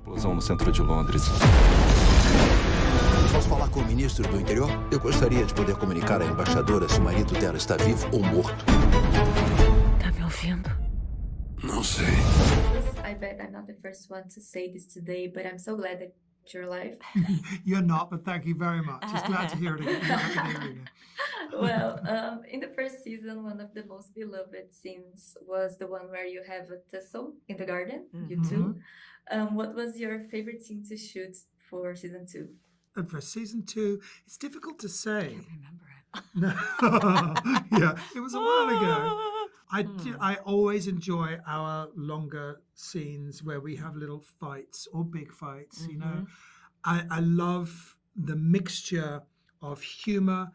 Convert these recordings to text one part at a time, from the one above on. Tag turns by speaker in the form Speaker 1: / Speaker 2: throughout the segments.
Speaker 1: Explosão no centro de Londres.
Speaker 2: Posso falar com o ministro do interior? Eu gostaria de poder comunicar à embaixadora se o marido dela está vivo ou morto.
Speaker 3: Tá me ouvindo?
Speaker 2: Não sei.
Speaker 4: I bet I'm not the first one to say this today, but I'm so glad that you're alive.
Speaker 5: You're not, but thank you very much. Just glad to hear it again. Glad to hear it again.
Speaker 4: Well, in the first season, one of the most beloved scenes was the one where you have a tussle in the garden, you two. What was your favorite scene to shoot for season 2?
Speaker 5: And for season 2, it's difficult to say.
Speaker 3: I remember it.
Speaker 5: No. Yeah, it was a while ago. I always enjoy our longer scenes where we have little fights or big fights, you know. I love the mixture of humor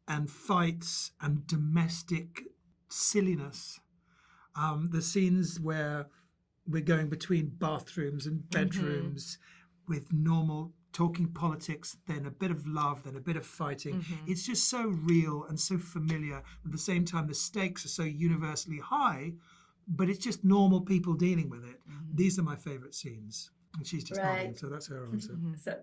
Speaker 5: and fights and domestic silliness. The scenes where we're going between bathrooms and bedrooms with normal talking politics, then a bit of love, then a bit of fighting. It's just so real and so familiar. At the same time, the stakes are so universally high, but it's just normal people dealing with it. These are my favorite scenes. And she's just nodding, so that's her answer.
Speaker 4: So,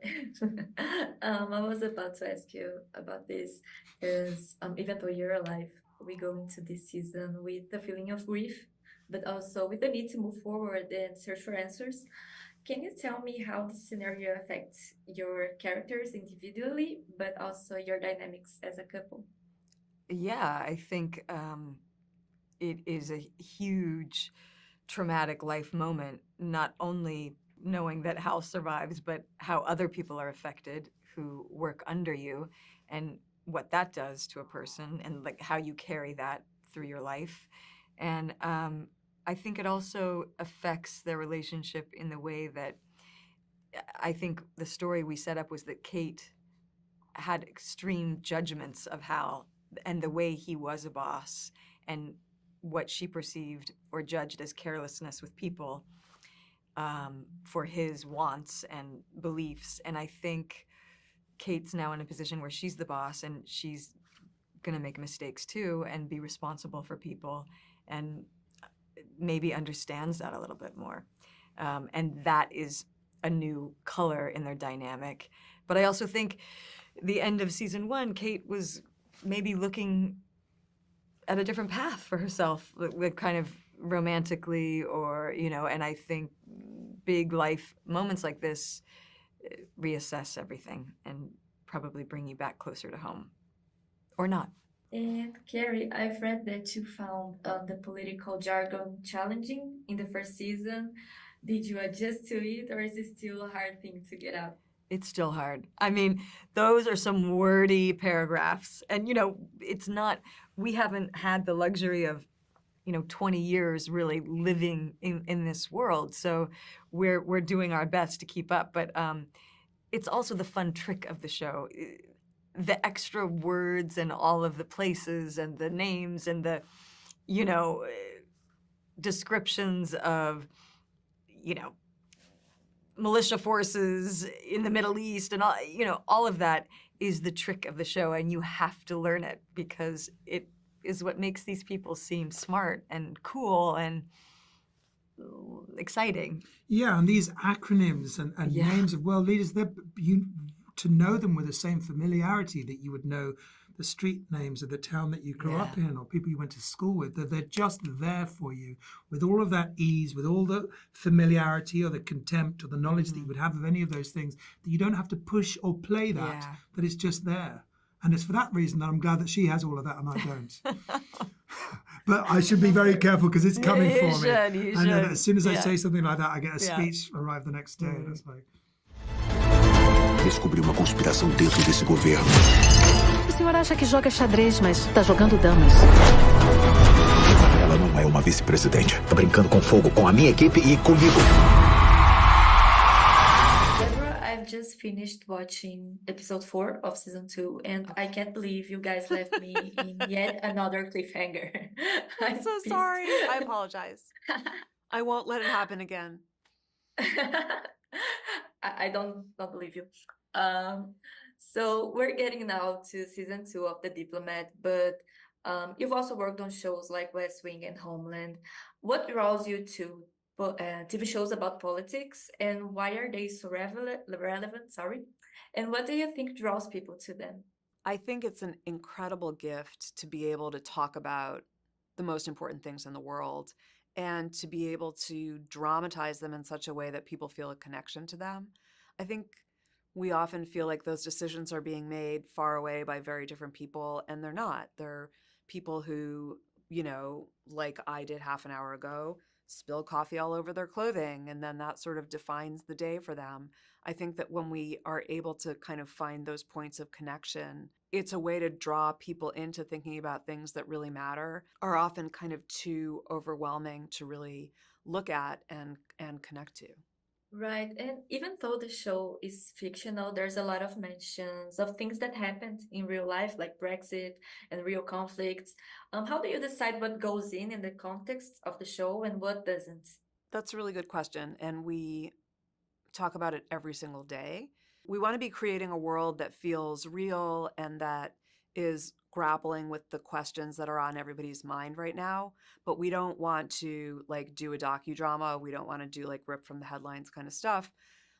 Speaker 4: I was about to ask you about this because even though you're alive, we go into this season with the feeling of grief, but also with the need to move forward and search for answers. Can you tell me how the scenario affects your characters individually, but also your dynamics as a couple?
Speaker 3: Yeah, I think it is a huge traumatic life moment, not only knowing that Hal survives, but how other people are affected who work under you and what that does to a person and like how you carry that through your life. And I think it also affects their relationship in the way that I think the story we set up was that Kate had extreme judgments of Hal and the way he was a boss and what she perceived or judged as carelessness with people for his wants and beliefs. And I think Kate's now in a position where she's the boss and she's going to make mistakes too and be responsible for people and maybe understands that a little bit more. And that is a new color in their dynamic. But I also think the end of season 1, Kate was maybe looking at a different path for herself, like kind of romantically or, you know, and I think big life moments like this reassess everything and probably bring you back closer to home. Or not.
Speaker 4: And Carrie, I've read that you found the political jargon challenging in the first season. Did you adjust to it, or is it still a hard thing to get out?
Speaker 3: It's still hard. I mean, those are some wordy paragraphs. And, you know, it's not, we haven't had the luxury of, you know, 20 years really living in this world. So we're doing our best to keep up. But it's also the fun trick of the show. The extra words and all of the places and the names and the, you know, descriptions of, you know, militia forces in the Middle East and all, you know, all of that is the trick of the show, and you have to learn it because it is what makes these people seem smart and cool and exciting.
Speaker 5: Yeah, and these acronyms and names of world leaders, to know them with the same familiarity that you would know the street names of the town that you grew up in or people you went to school with, that they're just there for you with all of that ease, with all the familiarity or the contempt or the knowledge that you would have of any of those things, that you don't have to push or play that, that it's just there. And it's for that reason that I'm glad that she has all of that and I don't. But I should be very careful because it's coming for me.
Speaker 3: You
Speaker 5: I know that
Speaker 3: should.
Speaker 5: as soon as I say something like that, I get a speech arrive the next day. And it's like...
Speaker 2: Descobri uma conspiração dentro desse governo.
Speaker 6: O senhor acha que joga xadrez, mas tá jogando damas.
Speaker 2: Ela não é uma vice-presidente. Tá brincando com fogo com a minha equipe e comigo.
Speaker 4: Deborah, I've just finished watching episode 4 of season 2, and I can't believe you guys left me in yet another cliffhanger.
Speaker 7: I'm so
Speaker 4: pissed.
Speaker 7: sorry. I apologize. I won't let it happen again.
Speaker 4: I don't believe you. So we're getting now to season 2 of The Diplomat, but you've also worked on shows like West Wing and Homeland. What draws you to TV shows about politics, and why are they so relevant? Sorry. And what do you think draws people to them?
Speaker 7: I think it's an incredible gift to be able to talk about the most important things in the world and to be able to dramatize them in such a way that people feel a connection to them. I think we often feel like those decisions are being made far away by very different people, and they're not. They're people who, like I did half an hour ago, spill coffee all over their clothing, and then that sort of defines the day for them. I think that when we are able to kind of find those points of connection, it's a way to draw people into thinking about things that really matter, are often kind of too overwhelming to really look at and connect to.
Speaker 4: Right. And even though the show is fictional, there's a lot of mentions of things that happened in real life, like Brexit and real conflicts. How do you decide what goes in the context of the show and what doesn't?
Speaker 7: That's a really good question, and we talk about it every single day. We want to be creating a world that feels real and that is grappling with the questions that are on everybody's mind right now, but we don't want to do a docudrama. We don't want to do rip from the headlines kind of stuff.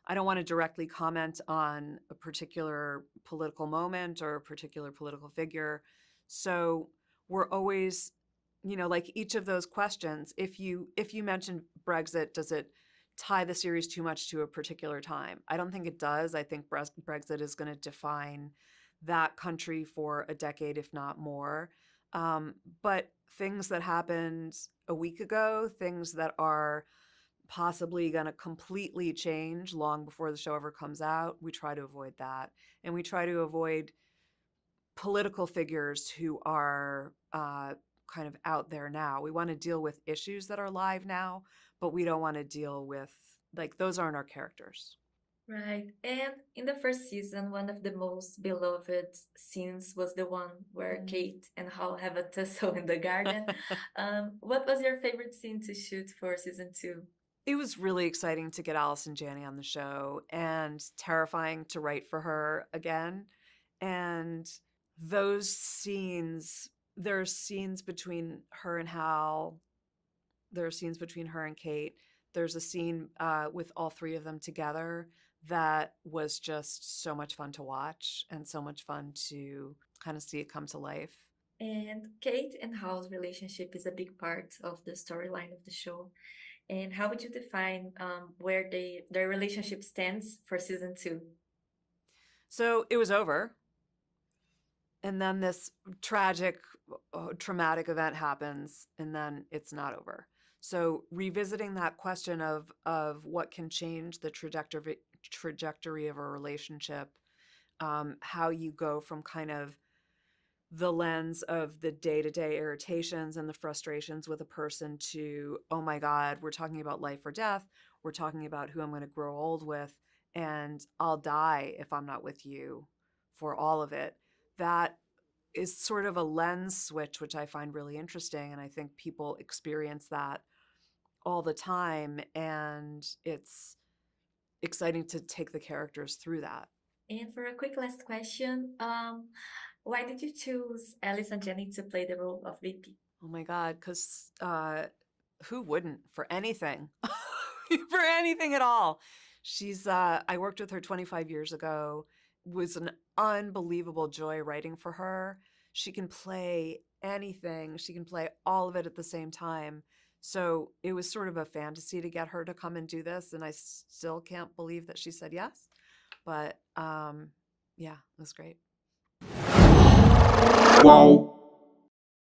Speaker 7: I don't want to directly comment on a particular political moment or a particular political figure. So we're always, each of those questions, if you mention Brexit, does it tie the series too much to a particular time? I don't think it does. I think Brexit is going to define that country for a decade, if not more. But things that happened a week ago, things that are possibly going to completely change long before the show ever comes out, we try to avoid that. And we try to avoid political figures who are kind of out there now. We want to deal with issues that are live now, but we don't want to deal with, those aren't our characters.
Speaker 4: Right. And in the first season, one of the most beloved scenes was the one where Kate and Hal have a tussle in the garden. What was your favorite scene to shoot for season 2?
Speaker 7: It was really exciting to get Allison Janney on the show and terrifying to write for her again. And those scenes, there are scenes between her and Hal. There are scenes between her and Kate. There's a scene with all three of them together that was just so much fun to watch and so much fun to kind of see it come to life.
Speaker 4: And Kate and Hal's relationship is a big part of the storyline of the show. And how would you define where their relationship stands for season 2?
Speaker 7: So it was over. And then this tragic, traumatic event happens, and then it's not over. So revisiting that question of what can change the trajectory of a relationship, how you go from kind of the lens of the day-to-day irritations and the frustrations with a person to, oh my God, we're talking about life or death. We're talking about who I'm going to grow old with, and I'll die if I'm not with you for all of it. That is sort of a lens switch, which I find really interesting. And I think people experience that all the time. And it's exciting to take the characters through that.
Speaker 4: And for a quick last question, why did you choose Allison Janney to play the role of VP?
Speaker 7: Oh my God, because who wouldn't for anything? For anything at all. I worked with her 25 years ago. It was an unbelievable joy writing for her. She can play anything. She can play all of it at the same time. So it was sort of a fantasy to get her to come and do this. And I still can't believe that she said yes. But yeah, it was great.
Speaker 1: Wow.